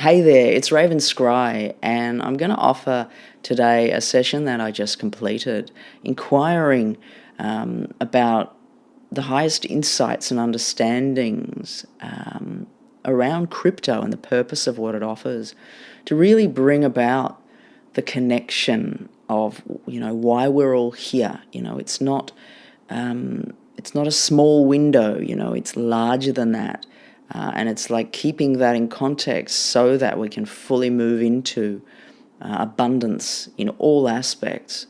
Hey there, it's Raven Scry, and I'm going to offer today a session that I just completed, inquiring about the highest insights and understandings around crypto and the purpose of what it offers, to really bring about the connection of why we're all here. It's not a small window. It's larger than that. And it's like keeping that in context so that we can fully move into abundance in all aspects.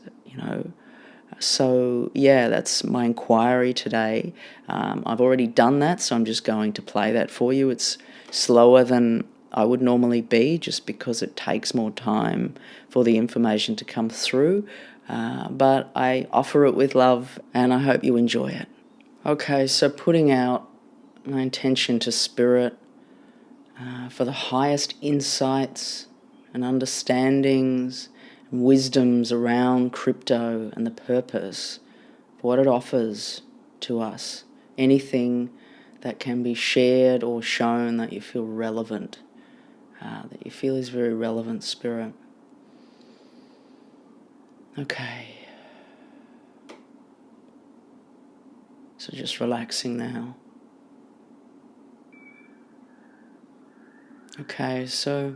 So yeah, that's my inquiry today. I've already done that, so I'm just going to play that for you. It's slower than I would normally be, just because it takes more time for the information to come through. But I offer it with love, and I hope you enjoy it. Okay, so putting out my intention to Spirit for the highest insights and understandings and wisdoms around crypto and the purpose of what it offers to us. Anything that can be shared or shown that you feel relevant, that you feel is very relevant, Spirit. Okay. So just relaxing now. Okay, so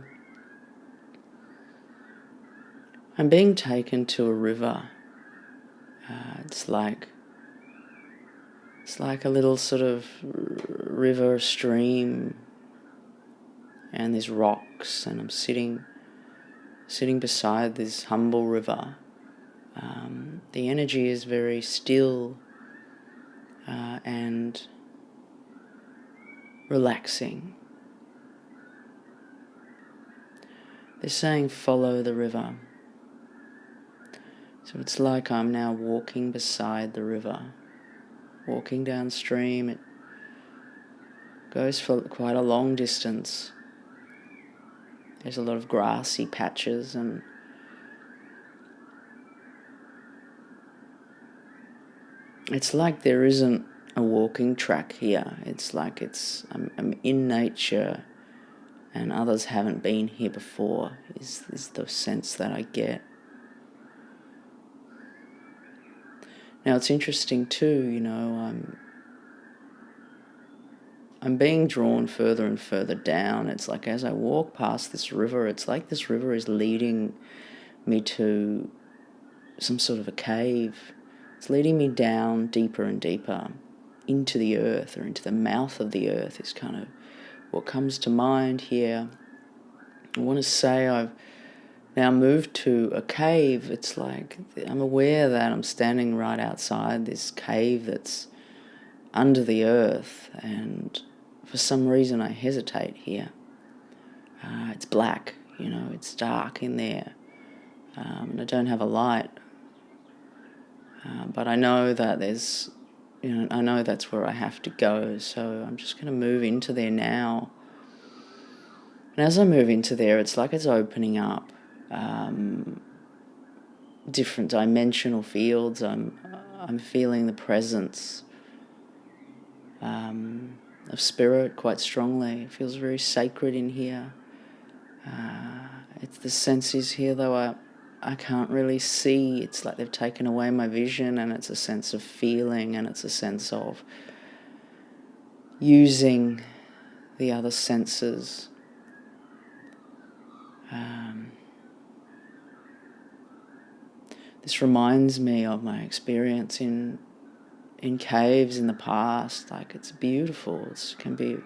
I'm being taken to a river. It's like a little sort of river stream, and there's rocks, and I'm sitting beside this humble river. The energy is very still and relaxing. They're saying follow the river. So it's like I'm now walking beside the river, walking downstream. It goes for quite a long distance. There's a lot of grassy patches, and it's like there isn't a walking track here. It's like I'm in nature, and others haven't been here before, is the sense that I get. Now it's interesting too, I'm being drawn further and further down. It's like as I walk past this river, it's like this river is leading me to some sort of a cave. It's leading me down deeper and deeper into the earth, or into the mouth of the earth, is kind of what comes to mind here. I want to say I've now moved to a cave. It's like I'm aware that I'm standing right outside this cave that's under the earth, and for some reason I hesitate here. It's black, it's dark in there, and I don't have a light. But I know that I know that's where I have to go, so I'm just going to move into there now. And as I move into there, it's like it's opening up different dimensional fields. I'm feeling the presence of spirit quite strongly. It feels very sacred in here. It's the senses here, though I can't really see. It's like they've taken away my vision, and it's a sense of feeling, and it's a sense of using the other senses. This reminds me of my experience in caves in the past. Like, it's beautiful. It can be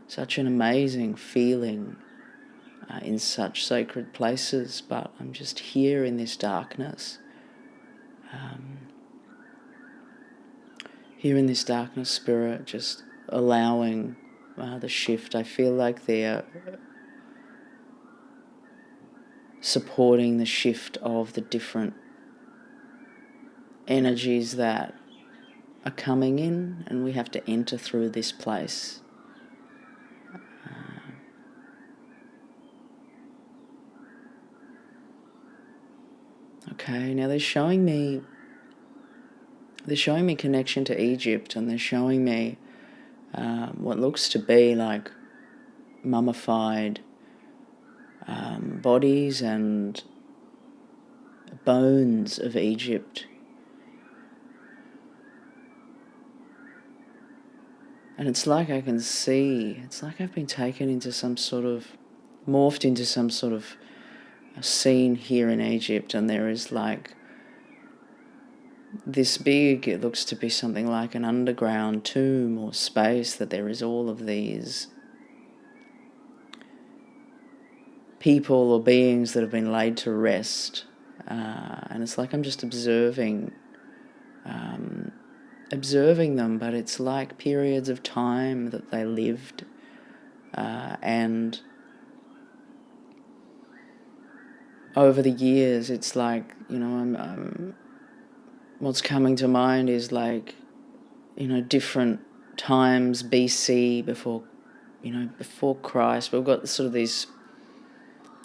such an amazing feeling in such sacred places, but I'm just here in this darkness. Here in this darkness, Spirit, just allowing the shift. I feel like they're supporting the shift of the different energies that are coming in, and we have to enter through this place. Okay, now they're showing me connection to Egypt, and they're showing me what looks to be like mummified bodies and bones of Egypt. And it's like I can see, it's like I've been taken into some sort of, morphed into some sort of a scene here in Egypt, and there is like this big, it looks to be something like an underground tomb or space, that there is all of these people or beings that have been laid to rest. And it's like I'm just observing them, but it's like periods of time that they lived, and over the years, it's like, what's coming to mind is like, different times BC before Christ. We've got sort of these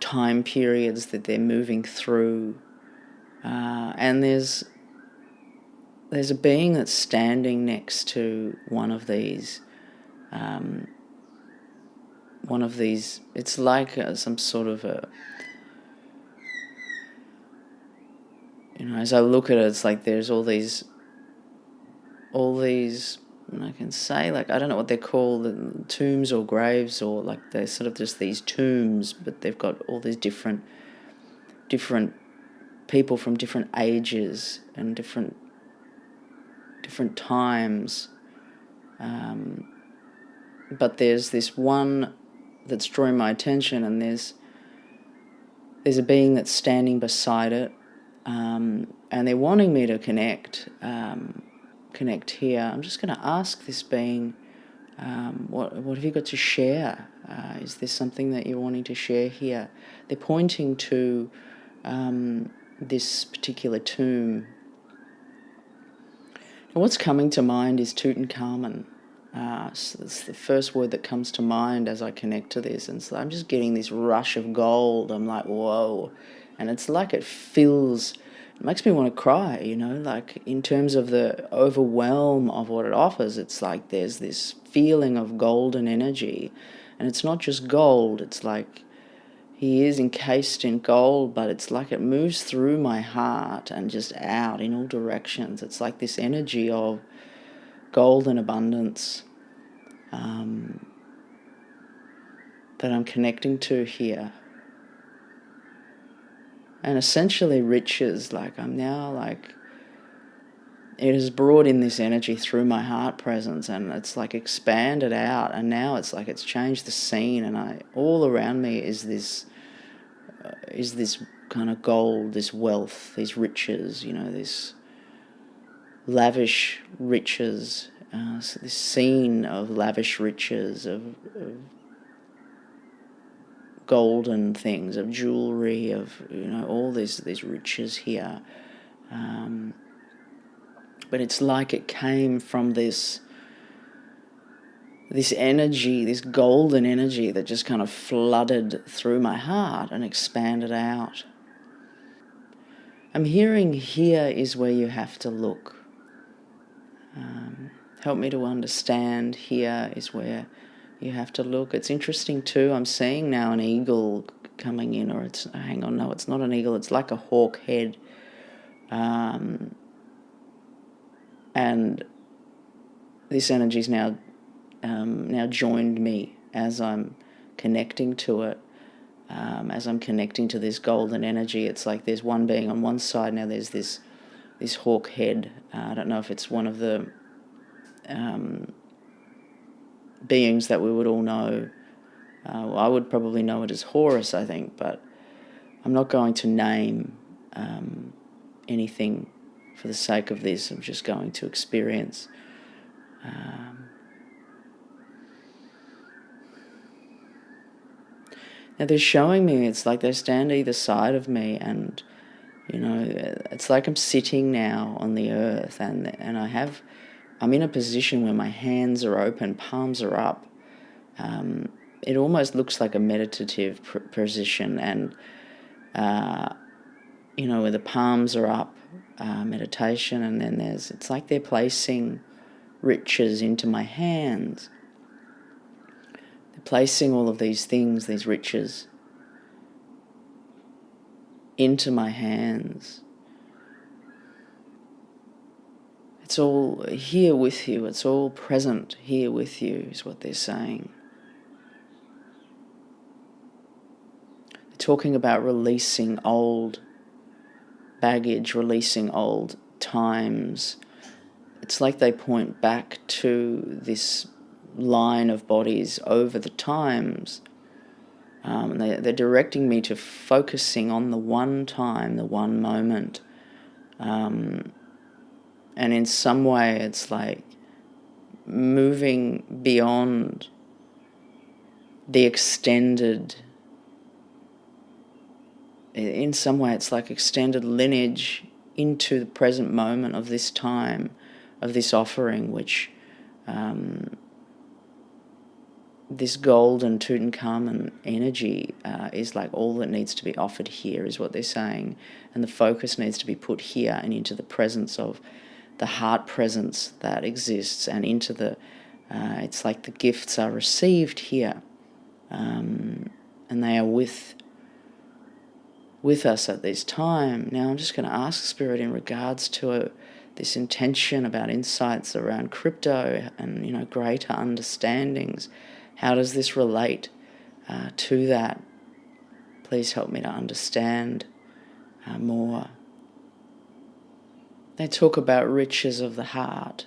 time periods that they're moving through, and there's a being that's standing next to one of these. It's like some sort of a, as I look at it, it's like there's all these, I can say, like, I don't know what they're called, tombs or graves, or like they're sort of just these tombs, but they've got all these different people from different ages and different times. But there's this one that's drawing my attention, and there's a being that's standing beside it, and they're wanting me to connect here. I'm just going to ask this being, what have you got to share? Is there something that you're wanting to share here? They're pointing to this particular tomb. And what's coming to mind is Tutankhamun. So that's the first word that comes to mind as I connect to this. And so I'm just getting this rush of gold. I'm like, whoa. And it's like it makes me want to cry, like in terms of the overwhelm of what it offers. It's like there's this feeling of golden energy. And it's not just gold, it's like he is encased in gold, but it's like it moves through my heart and just out in all directions. It's like this energy of golden abundance that I'm connecting to here. And essentially riches, like I'm now like, it has brought in this energy through my heart presence, and it's like expanded out, and now it's like it's changed the scene, and all around me is this kind of gold, this wealth, these riches, this lavish riches, so this scene of lavish riches, of golden things, of jewelry, of all these riches here. But it's like it came from this energy, this golden energy that just kind of flooded through my heart and expanded out. I'm hearing here is where you have to look. Help me to understand, here is where you have to look. It's interesting too, I'm seeing now an eagle coming in, or it's not an eagle, it's like a hawk head. And this energy's now joined me as I'm connecting to it. As I'm connecting to this golden energy, it's like there's one being on one side, now there's this hawk head. I don't know if it's one of the beings that we would all know. I would probably know it as Horus, I think, but I'm not going to name anything for the sake of this. I'm just going to experience. Now they're showing me, it's like they stand either side of me, and it's like I'm sitting now on the earth, and I'm in a position where my hands are open, palms are up. It almost looks like a meditative position, and where the palms are up, meditation, and then it's like they're placing riches into my hands. They're placing all of these things, these riches. into my hands. It's all here with you. It's all present here with you, is what they're saying. They're talking about releasing old baggage, releasing old times. It's like they point back to this line of bodies over the times. They're directing me to focusing on the one time, the one moment. And in some way, it's like moving beyond the extended, in some way it's like extended lineage into the present moment of this time, of this offering, which this golden Tutankhamun energy is like all that needs to be offered here, is what they're saying. And the focus needs to be put here and into the presence of the heart presence that exists, and into the, it's like the gifts are received here, and they are with us at this time. Now I'm just going to ask Spirit in regards to this intention about insights around crypto and greater understandings. How does this relate to that? Please help me to understand more. They talk about riches of the heart,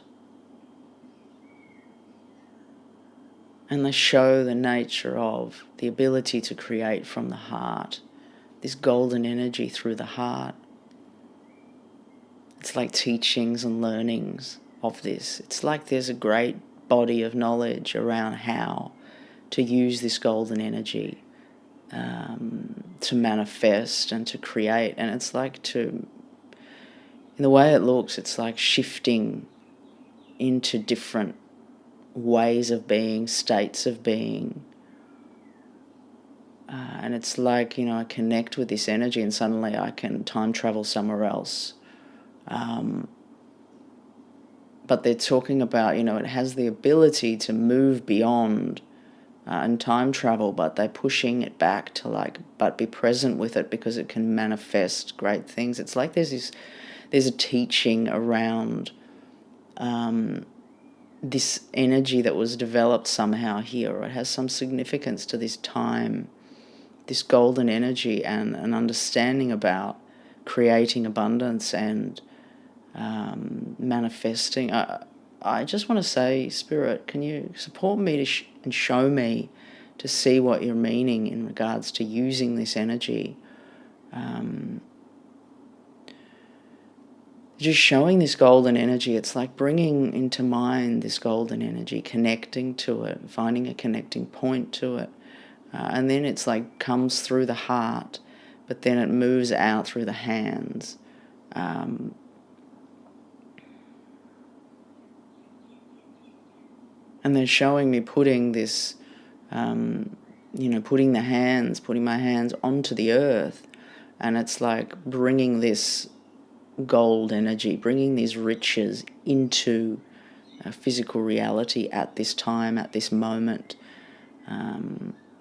and they show the nature of the ability to create from the heart, this golden energy through the heart. It's like teachings and learnings of this. It's like there's a great body of knowledge around how to use this golden energy to manifest and to create. And it's like in the way it looks, it's like shifting into different ways of being, states of being. And it's like, I connect with this energy and suddenly I can time travel somewhere else. But they're talking about, it has the ability to move beyond and time travel, but they're pushing it back to but be present with it because it can manifest great things. It's like there's a teaching around this energy that was developed somehow here, or it has some significance to this time, this golden energy, and an understanding about creating abundance and manifesting. I just want to say, Spirit, can you support me and show me to see what you're meaning in regards to using this energy? Just showing this golden energy, it's like bringing into mind this golden energy, connecting to it, finding a connecting point to it. And then it's like comes through the heart, but then it moves out through the hands. And they're showing me putting this, putting my hands onto the earth. And it's like bringing this gold energy, bringing these riches into physical reality at this time, at this moment.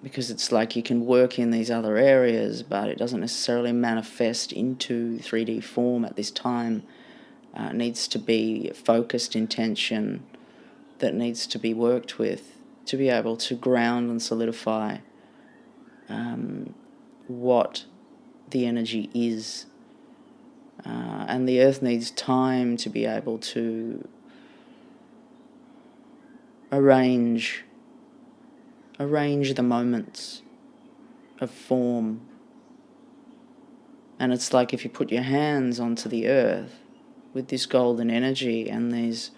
Because it's like you can work in these other areas, but it doesn't necessarily manifest into 3D form at this time. It needs to be focused intention that needs to be worked with to be able to ground and solidify what the energy is. And the earth needs time to be able to arrange the moments of form. And it's like if you put your hands onto the earth with this golden energy and this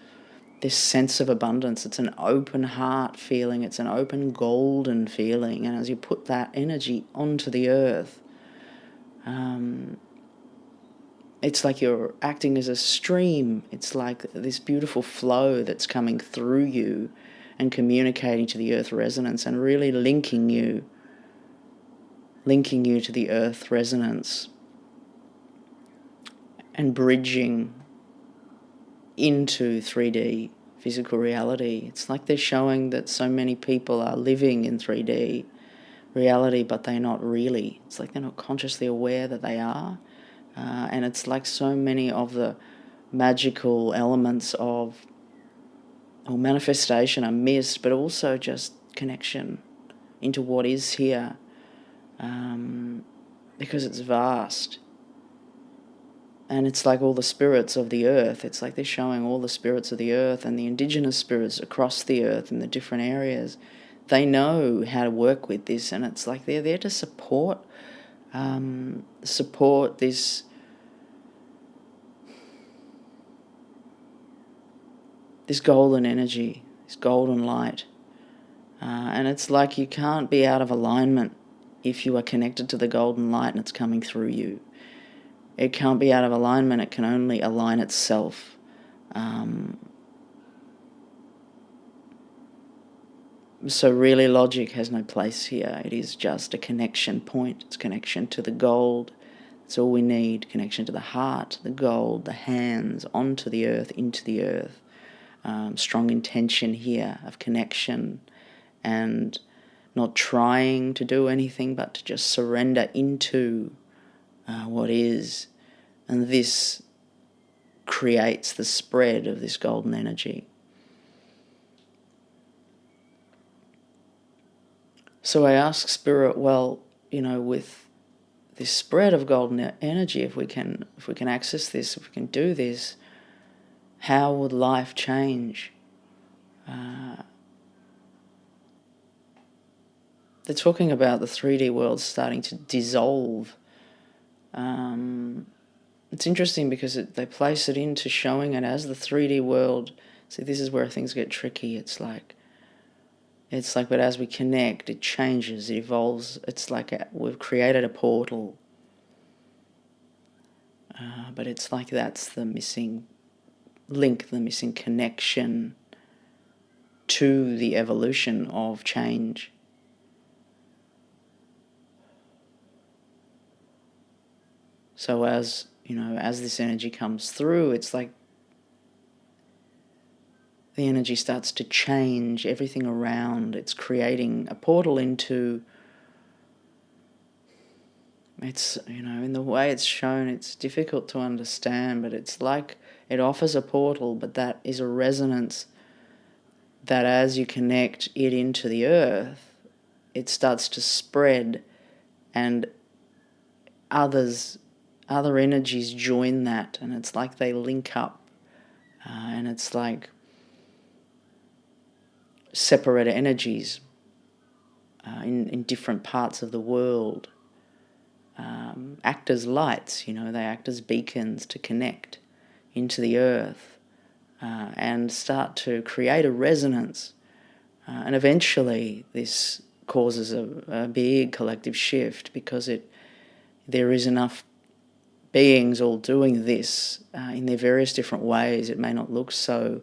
sense of abundance, it's an open heart feeling, it's an open golden feeling. And as you put that energy onto the earth, it's like you're acting as a stream. It's like this beautiful flow that's coming through you and communicating to the earth resonance and really linking you to the earth resonance and bridging into 3D physical reality. It's like they're showing that so many people are living in 3D, reality, but they're not really. It's like they're not consciously aware that they are. And it's like so many of the magical elements of manifestation are missed, but also just connection into what is here, because it's vast. And it's like all the spirits of the earth. It's like they're showing all the spirits of the earth and the indigenous spirits across the earth in the different areas. They know how to work with this, and it's like they're there to support this golden energy, this golden light. And it's like you can't be out of alignment if you are connected to the golden light and it's coming through you. It can't be out of alignment. It can only align itself. So really logic has no place here. It is just a connection point. It's connection to the gold. That's all we need. Connection to the heart, the gold, the hands, onto the earth, into the earth. Strong intention here of connection and not trying to do anything but to just surrender into what is. And this creates the spread of this golden energy. So I ask Spirit, well, with this spread of golden energy, if we can access this, if we can do this, how would life change? They're talking about the 3D world starting to dissolve. It's interesting because they place it into showing it as the 3D world. See, this is where things get tricky. It's like, but as we connect, it changes, it evolves. It's like we've created a portal. But it's like that's the missing link, the missing connection to the evolution of change. So as this energy comes through, it's like the energy starts to change everything around. It's creating a portal into, it's, in the way it's shown, it's difficult to understand, but it's like it offers a portal, but that is a resonance that as you connect it into the earth, it starts to spread, and other energies join that, and it's like they link up, and it's like separate energies in different parts of the world act as lights. They act as beacons to connect into the earth and start to create a resonance, and eventually this causes a big collective shift, because there is enough beings all doing this in their various different ways. It may not look so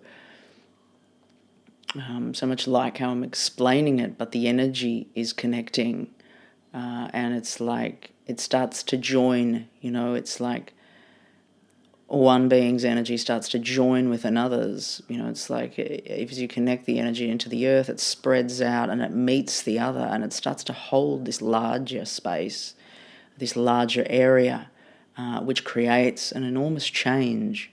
much like how I'm explaining it, but the energy is connecting, and it's like it starts to join. It's like one being's energy starts to join with another's. It's like if you connect the energy into the earth, it spreads out and it meets the other, and it starts to hold this larger space, this larger area, which creates an enormous change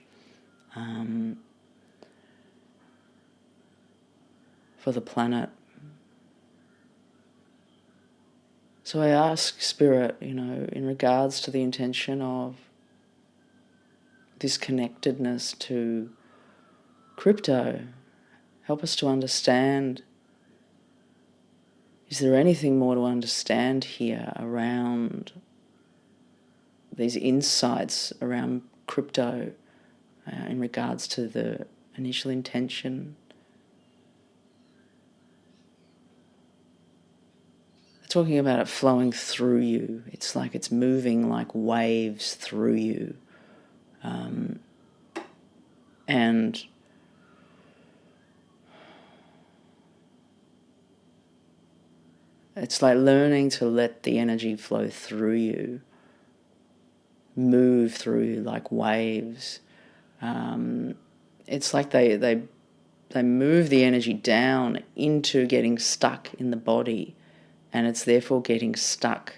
for the planet. So I ask Spirit, in regards to the intention of this connectedness to crypto, help us to understand, is there anything more to understand here around these insights around crypto in regards to the initial intention? Talking about it flowing through you. It's like it's moving like waves through you. And it's like learning to let the energy flow through you, move through you like waves. It's like they move the energy down into getting stuck in the body, and it's therefore getting stuck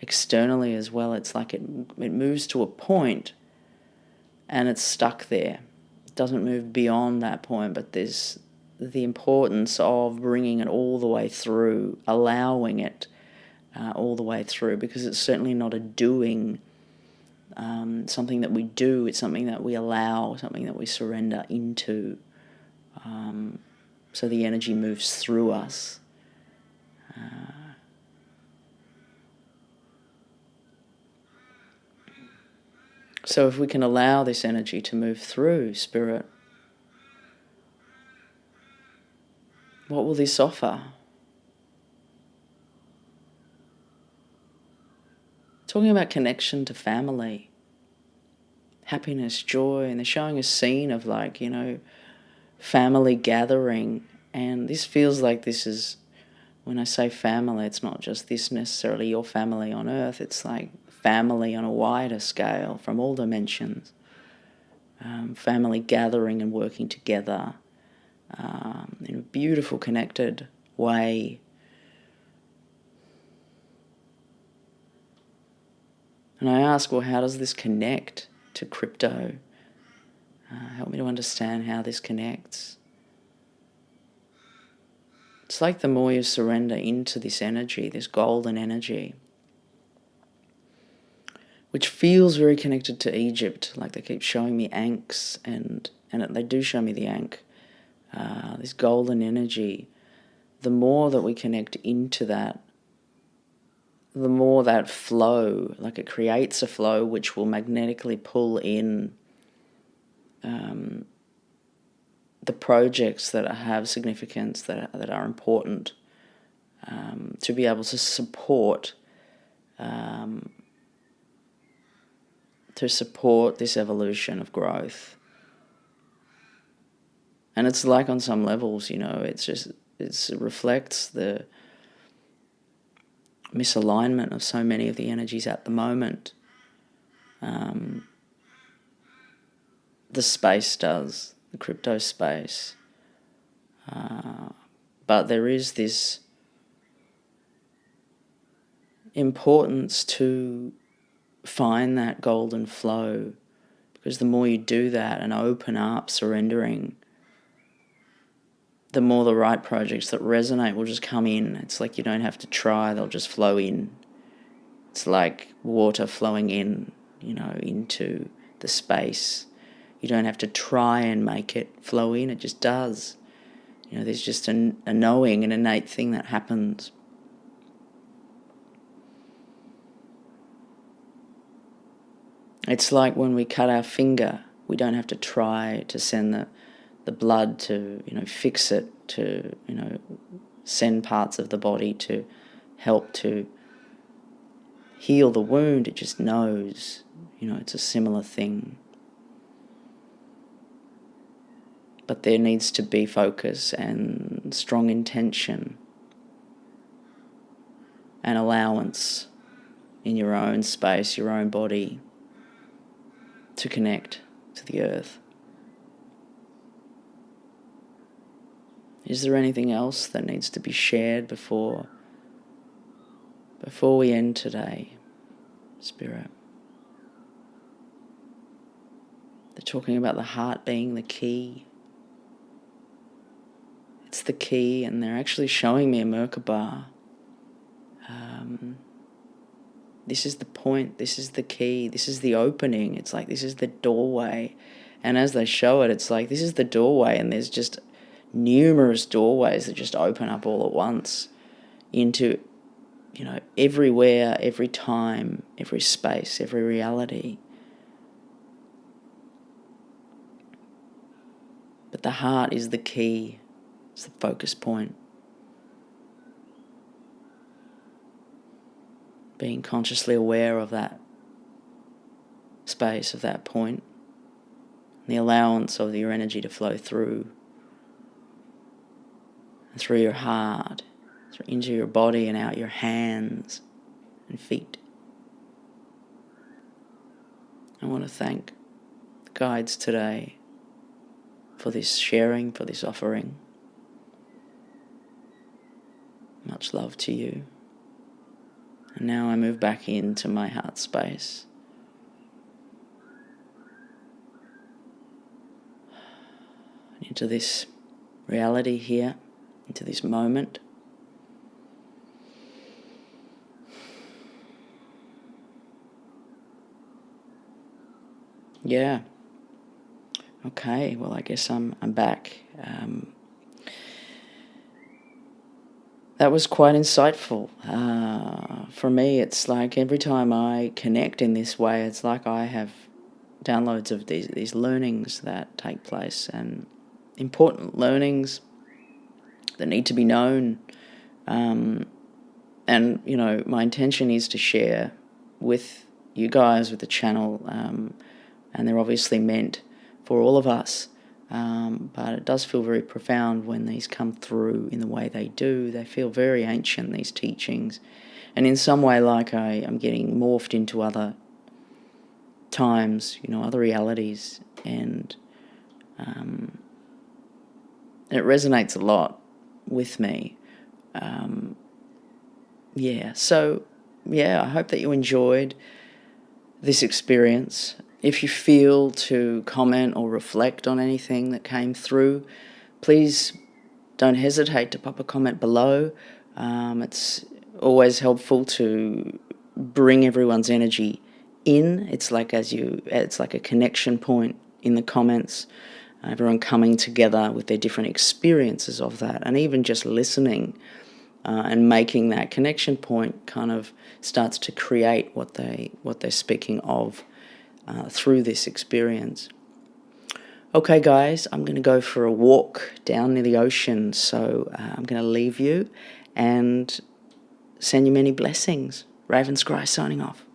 externally as well. It's like it moves to a point and it's stuck there. It doesn't move beyond that point, but there's the importance of bringing it all the way through, allowing it all the way through, because it's certainly not a doing, something that we do. It's something that we allow, something that we surrender into, so the energy moves through us. So if we can allow this energy to move through spirit, what will this offer? Talking about connection to family, happiness, joy, and they're showing a scene of family gathering. And this feels like this is, when I say family, it's not just this necessarily your family on earth, it's like family on a wider scale from all dimensions. Family gathering and working together in a beautiful, connected way. And I ask, well, how does this connect to crypto? Help me to understand how this connects. It's like the more you surrender into this energy, this golden energy, which feels very connected to Egypt. Like they keep showing me ankhs, and they do show me the ankh. This golden energy, the more that we connect into that, the more that flow, like it creates a flow which will magnetically pull in the projects that have significance, that are important, to be able to support this evolution of growth. And it's like on some levels, it reflects the misalignment of so many of the energies at the moment. The space does, the crypto space. But there is this importance to find that golden flow, because the more you do that and open up, surrendering, the more the right projects that resonate will just come in. It's like you don't have to try, they'll just flow in. It's like water flowing in, into the space. You don't have to try and make it flow in, it just does. There's just a knowing, an innate thing that happens. It's like when we cut our finger, we don't have to try to send the blood to, fix it, to, send parts of the body to help to heal the wound. It just knows, it's a similar thing. But there needs to be focus and strong intention and allowance in your own space, your own body, to connect to the earth. Is there anything else that needs to be shared before we end today, Spirit? They're talking about the heart being the key. It's the key, and they're actually showing me a Merkaba. This is the point, this is the key, this is the opening. It's like this is the doorway. And as they show it, it's like this is the doorway, and there's just numerous doorways that just open up all at once into, everywhere, every time, every space, every reality. But the heart is the key. It's the focus point. Being consciously aware of that space, of that point, and the allowance of your energy to flow through your heart, into your body and out your hands and feet. I want to thank the guides today for this sharing, for this offering. Much love to you. And now I move back into my heart space. Into this reality here, into this moment. Yeah. Okay, well, I guess I'm back. That was quite insightful. For me, it's like every time I connect in this way, it's like I have downloads of these learnings that take place, and important learnings that need to be known. And, you know, my intention is to share with you guys, with the channel, and they're obviously meant for all of us. But it does feel very profound when these come through in the way they do. They feel very ancient, these teachings. And in some way, like I'm getting morphed into other times, you know, other realities. And it resonates a lot with me. I hope that you enjoyed this experience. If you feel to comment or reflect on anything that came through, please don't hesitate to pop a comment below. It's always helpful to bring everyone's energy in. It's like a connection point in the comments. Everyone coming together with their different experiences of that, and even just listening and making that connection point kind of starts to create what they're speaking of through this experience. Okay, guys, I'm going to go for a walk down near the ocean, so I'm going to leave you and send you many blessings. Raven Scry signing off.